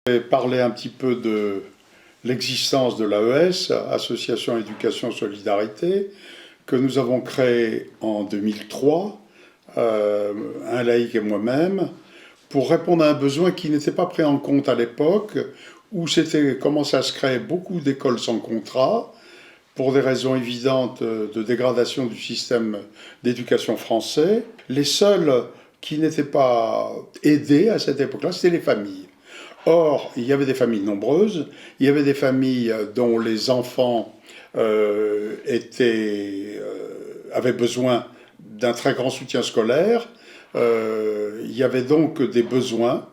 Je vais parler un petit peu de l'existence de l'AES, Association Éducation Solidarité, que nous avons créée en 2003, un laïc et moi-même, pour répondre à un besoin qui n'était pas pris en compte à l'époque, où c'était commencé à se créer beaucoup d'écoles sans contrat, pour des raisons évidentes de dégradation du système d'éducation français. Les seuls qui n'étaient pas aidés à cette époque-là, c'était les familles. Or, il y avait des familles nombreuses, il y avait des familles dont les enfants avaient besoin d'un très grand soutien scolaire. Il y avait donc des besoins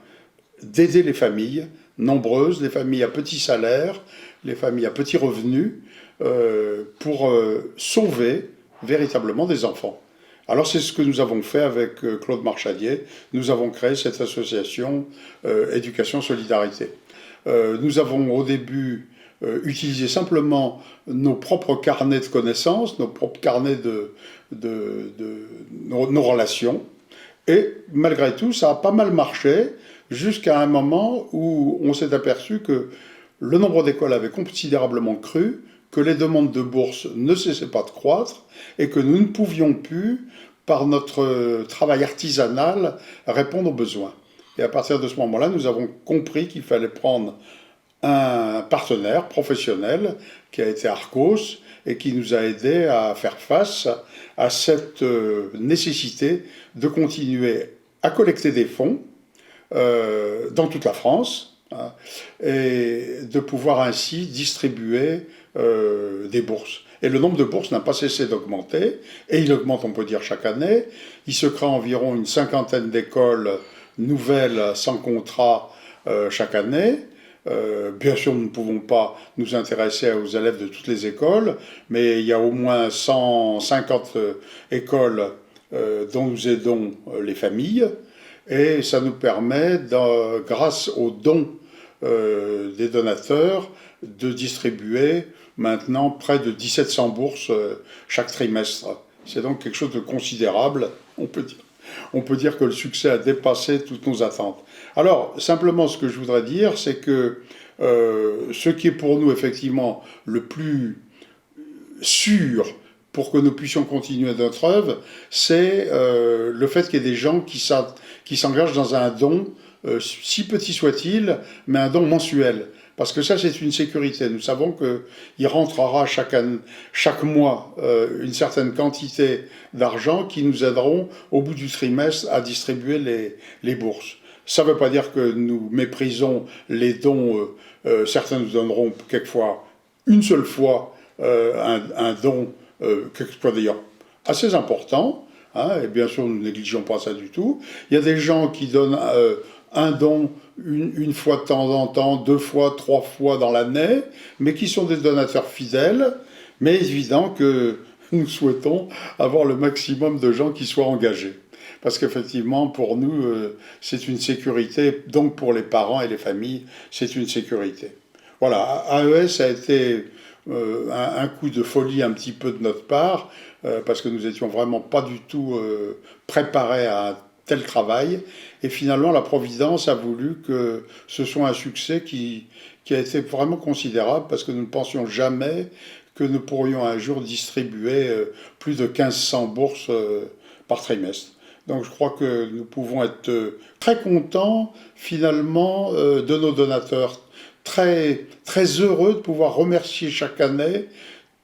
d'aider les familles nombreuses, les familles à petit salaire, les familles à petits revenus, pour sauver véritablement des enfants. Alors c'est ce que nous avons fait avec Claude Marchadier. Nous avons créé cette association Éducation Solidarité. Nous avons au début utilisé simplement nos propres carnets de connaissances, nos propres carnets nos relations. Et malgré tout, ça a pas mal marché jusqu'à un moment où on s'est aperçu que le nombre d'écoles avait considérablement cru, que les demandes de bourse ne cessaient pas de croître et que nous ne pouvions plus, par notre travail artisanal, répondre aux besoins. Et à partir de ce moment-là, nous avons compris qu'il fallait prendre un partenaire professionnel qui a été Arcos et qui nous a aidés à faire face à cette nécessité de continuer à collecter des fonds dans toute la France, et de pouvoir ainsi distribuer des bourses. Et le nombre de bourses n'a pas cessé d'augmenter, et il augmente, on peut dire, chaque année. Il se crée environ une cinquantaine d'écoles nouvelles sans contrat chaque année. Bien sûr, nous ne pouvons pas nous intéresser aux élèves de toutes les écoles, mais il y a au moins 150 écoles dont nous aidons les familles, et ça nous permet, grâce aux dons des donateurs, de distribuer maintenant près de 1700 bourses chaque trimestre. C'est donc quelque chose de considérable, on peut dire. On peut dire que le succès a dépassé toutes nos attentes. Alors, simplement, ce que je voudrais dire, c'est que ce qui est pour nous effectivement le plus sûr pour que nous puissions continuer notre œuvre, c'est le fait qu'il y ait des gens qui s'engagent dans un don, si petit soit-il, mais un don mensuel. Parce que ça, c'est une sécurité. Nous savons qu'il rentrera chaque mois une certaine quantité d'argent qui nous aideront au bout du trimestre à distribuer les bourses. Ça ne veut pas dire que nous méprisons les dons. Certains nous donneront quelquefois une seule fois un don, quelquefois d'ailleurs assez important. Hein, et bien sûr, nous ne négligeons pas ça du tout. Il y a des gens qui donnent un don une fois de temps en temps, 2 fois, 3 fois dans l'année, mais qui sont des donateurs fidèles. Mais évident que nous souhaitons avoir le maximum de gens qui soient engagés. Parce qu'effectivement, pour nous, c'est une sécurité, donc pour les parents et les familles, c'est une sécurité. Voilà, AES a été un coup de folie un petit peu de notre part, parce que nous n'étions vraiment pas du tout préparés à un tel travail, et finalement la Providence a voulu que ce soit un succès qui a été vraiment considérable, parce que nous ne pensions jamais que nous pourrions un jour distribuer plus de 1500 bourses par trimestre. Donc je crois que nous pouvons être très contents finalement de nos donateurs, très, très heureux de pouvoir remercier chaque année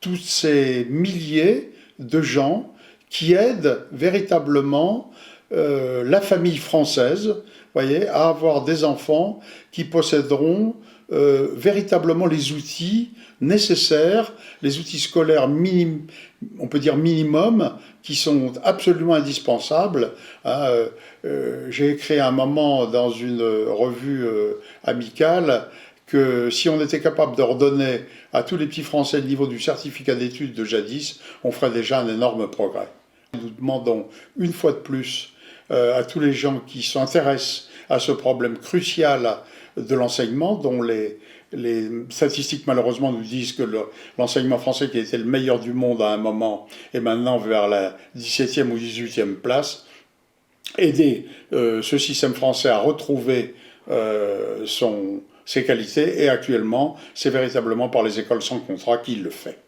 tous ces milliers de gens qui aident véritablement la famille française, voyez, à avoir des enfants qui posséderont véritablement les outils nécessaires, les outils scolaires on peut dire minimum, qui sont absolument indispensables. J'ai écrit à un moment dans une revue amicale que si on était capable de redonner à tous les petits Français le niveau du certificat d'études de jadis, on ferait déjà un énorme progrès. Nous demandons une fois de plus à tous les gens qui s'intéressent à ce problème crucial de l'enseignement, dont les statistiques malheureusement nous disent que l'enseignement français, qui était le meilleur du monde à un moment, est maintenant vers la 17e ou 18e place. Aider ce système français à retrouver ses qualités, et actuellement, c'est véritablement par les écoles sans contrat qu'il le fait.